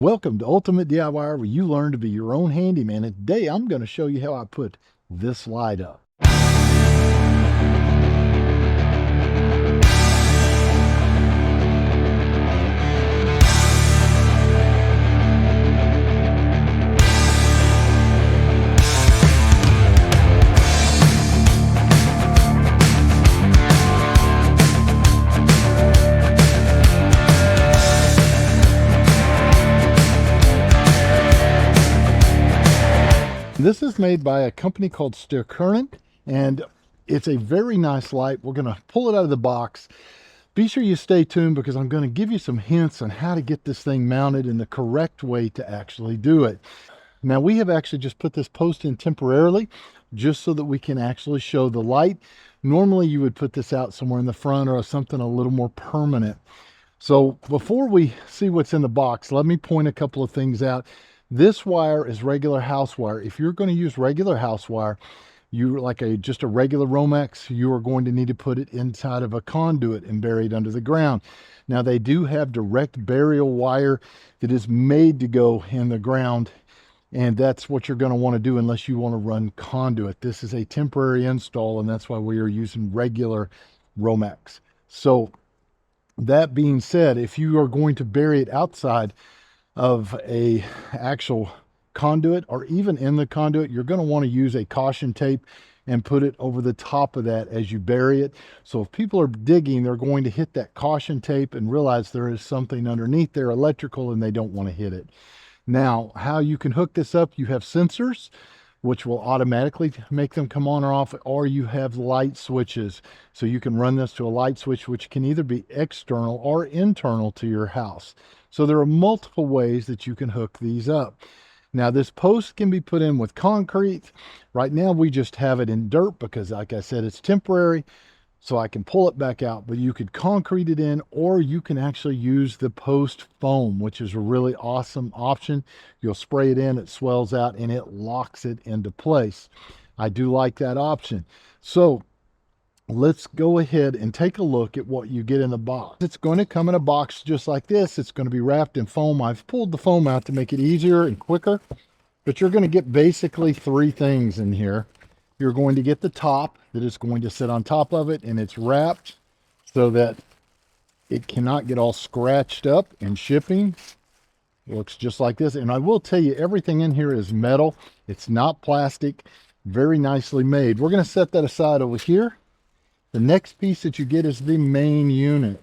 Welcome to Ultimate DIY, where you learn to be your own handyman. And today I'm going to show you how I put this light up. This is made by a company called Starcurin, and it's a very nice light. We're going to pull it out of the box. Be sure you stay tuned because I'm going to give you some hints on how to get this thing mounted in the correct way to actually do it. Now, we have actually just put this post in temporarily just so that we can actually show the light. Normally, you would put this out somewhere in the front or something a little more permanent. So before we see what's in the box, let me point a couple of things out. This wire is regular house wire. If you're going to use regular house wire, just a regular Romex, you are going to need to put it inside of a conduit and bury it under the ground. Now, they do have direct burial wire that is made to go in the ground, and that's what you're going to want to do unless you want to run conduit. This is a temporary install, and that's why we are using regular Romex. So that being said, if you are going to bury it outside of a actual conduit or even in the conduit, you're going to want to use a caution tape and put it over the top of that as you bury it. So if people are digging, they're going to hit that caution tape and realize there is something underneath there, electrical, and they don't want to hit it. Now, how you can hook this up, you have sensors which will automatically make them come on or off, or you have light switches. So you can run this to a light switch, which can either be external or internal to your house. So there are multiple ways that you can hook these up. Now, this post can be put in with concrete. Right now, we just have it in dirt because, like I said, it's temporary, so I can pull it back out. But you could concrete it in, or you can actually use the post foam, which is a really awesome option. You'll spray it in, it swells out, and it locks it into place. I do like that option. So let's go ahead and take a look at what you get in the box. It's going to come in a box just like this. It's going to be wrapped in foam. I've pulled the foam out to make it easier and quicker, but you're going to get basically three things in here. You're going to get the top that is going to sit on top of it, and it's wrapped so that it cannot get all scratched up in shipping. It looks just like this. And I will tell you, everything in here is metal. It's not plastic. Very nicely made. We're going to set that aside over here. The next piece that you get is the main unit.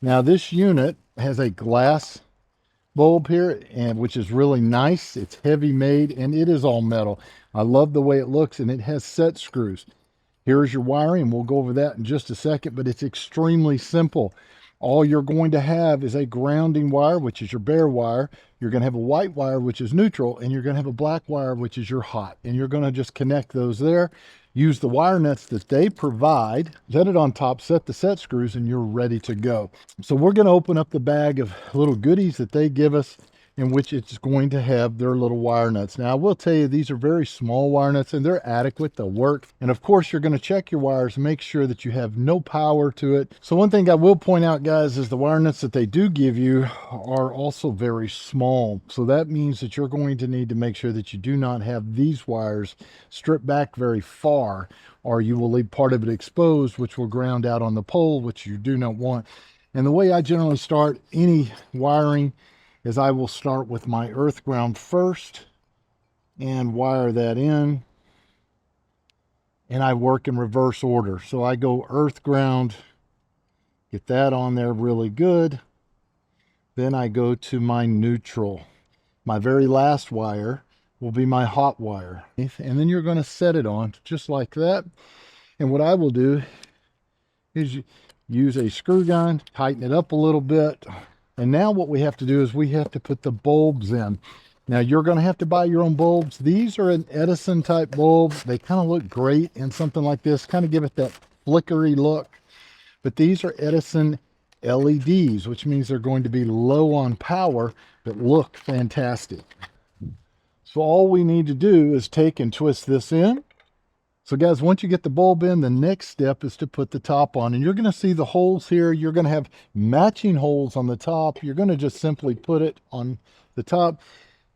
Now, this unit has a glass bulb here, and which is really nice. It's heavy made, and it is all metal. I love the way it looks, and it has set screws. Here's your wiring, and we'll go over that in just a second, but it's extremely simple. All you're going to have is a grounding wire, which is your bare wire. You're going to have a white wire, which is neutral, and you're going to have a black wire, which is your hot. And you're going to just connect those there. Use the wire nuts that they provide, set it on top, set the set screws, and you're ready to go. So we're going to open up the bag of little goodies that they give us, in which it's going to have their little wire nuts. Now, I will tell you, these are very small wire nuts, and they're adequate. They'll work. And of course, you're going to check your wires, make sure that you have no power to it. So one thing I will point out, guys, is the wire nuts that they do give you are also very small. So that means that you're going to need to make sure that you do not have these wires stripped back very far, or you will leave part of it exposed, which will ground out on the pole, which you do not want. And the way I generally start any wiring is I will start with my earth ground first and wire that in, and I work in reverse order. So I go earth ground, get that on there really good. Then I go to my neutral. My very last wire will be my hot wire. And then you're going to set it on just like that. And what I will do is use a screw gun, tighten it up a little bit. And now what we have to do is we have to put the bulbs in. Now, you're going to have to buy your own bulbs. These are an Edison type bulb. They kind of look great in something like this, kind of give it that flickery look. But these are Edison LEDs, which means they're going to be low on power, but look fantastic. So all we need to do is take and twist this in, So guys, once you get the bulb in, the next step is to put the top on, and you're going to see the holes here. You're going to have matching holes on the top. You're going to just simply put it on the top.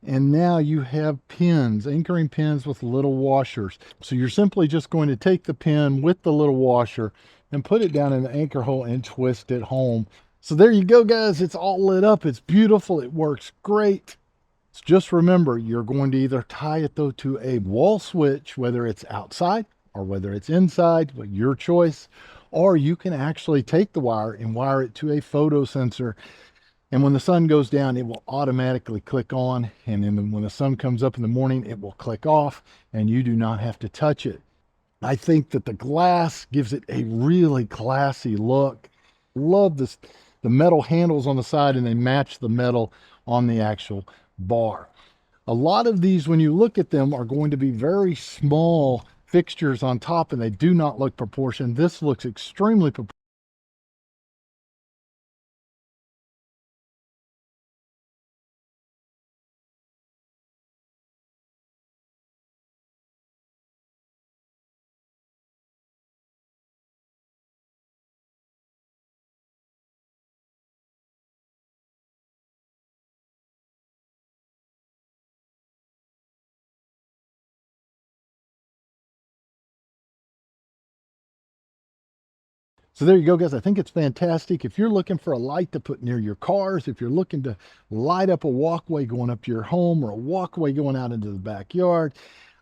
And now you have pins, anchoring pins with little washers. So you're simply just going to take the pin with the little washer and put it down in the anchor hole and twist it home. So there you go, guys. It's all lit up. It's beautiful. It works great. So just remember, you're going to either tie it though to a wall switch, whether it's outside or whether it's inside, your choice, or you can actually take the wire and wire it to a photo sensor. And when the sun goes down, it will automatically click on. And then when the sun comes up in the morning, it will click off and you do not have to touch it. I think that the glass gives it a really classy look. Love this, the metal handles on the side, and they match the metal on the actual bar. A lot of these, when you look at them, are going to be very small fixtures on top, and they do not look proportioned. This looks extremely proportioned. So there you go, guys. I think it's fantastic. If you're looking for a light to put near your cars, if you're looking to light up a walkway going up to your home or a walkway going out into the backyard,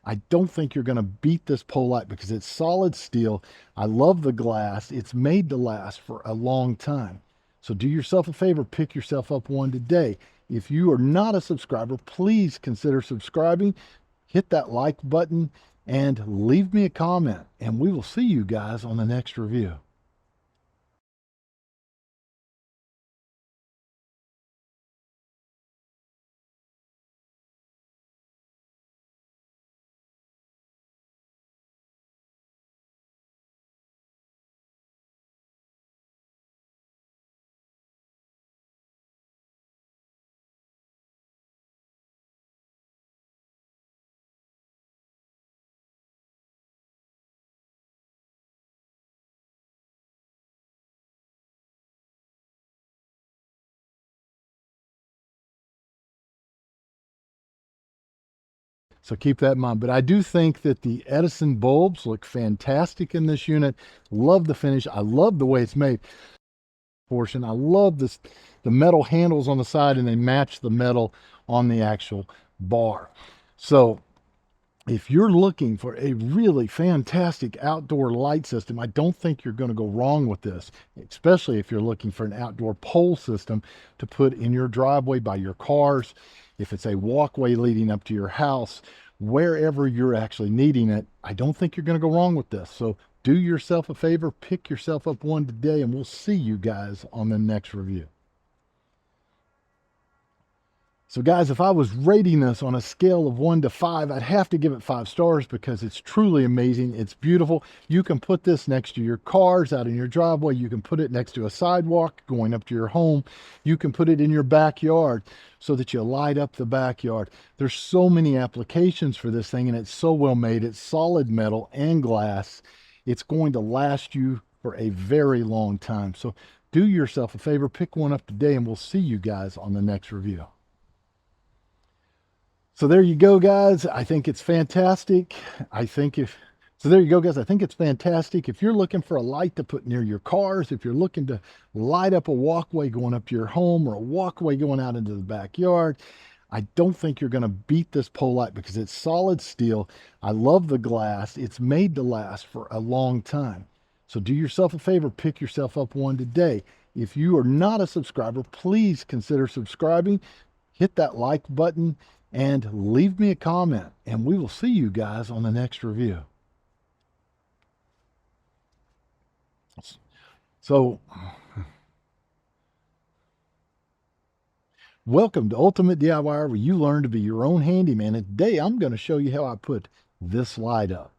I don't think you're going to beat this pole light because it's solid steel. I love the glass. It's made to last for a long time. So do yourself a favor, pick yourself up one today. If you are not a subscriber, please consider subscribing. Hit that like button and leave me a comment. And we will see you guys on the next review. So keep that in mind. But I do think that the Edison bulbs look fantastic in this unit. Love the finish. I love the way it's made. Portion. I love this, the metal handles on the side, and they match the metal on the actual bar. So if you're looking for a really fantastic outdoor light system, I don't think you're going to go wrong with this, especially if you're looking for an outdoor pole system to put in your driveway by your cars, if it's a walkway leading up to your house, wherever you're actually needing it. I don't think you're going to go wrong with this. So do yourself a favor, pick yourself up one today, and we'll see you guys on the next review. So guys, if I was rating this on a scale of 1 to 5, I'd have to give it 5 stars because it's truly amazing. It's beautiful. You can put this next to your cars out in your driveway. You can put it next to a sidewalk going up to your home. You can put it in your backyard so that you light up the backyard. There's so many applications for this thing, and it's so well made. It's solid metal and glass. It's going to last you for a very long time. So do yourself a favor, pick one up today, and we'll see you guys on the next review. So there you go, guys. I think it's fantastic. So there you go, guys. I think it's fantastic. If you're looking for a light to put near your cars, if you're looking to light up a walkway going up to your home or a walkway going out into the backyard, I don't think you're going to beat this pole light because it's solid steel. I love the glass. It's made to last for a long time. So do yourself a favor, pick yourself up one today. If you are not a subscriber, please consider subscribing. Hit that like button and leave me a comment, and we will see you guys on the next review. So welcome to Ultimate DIY, where you learn to be your own handyman. And today I'm going to show you how I put this light up.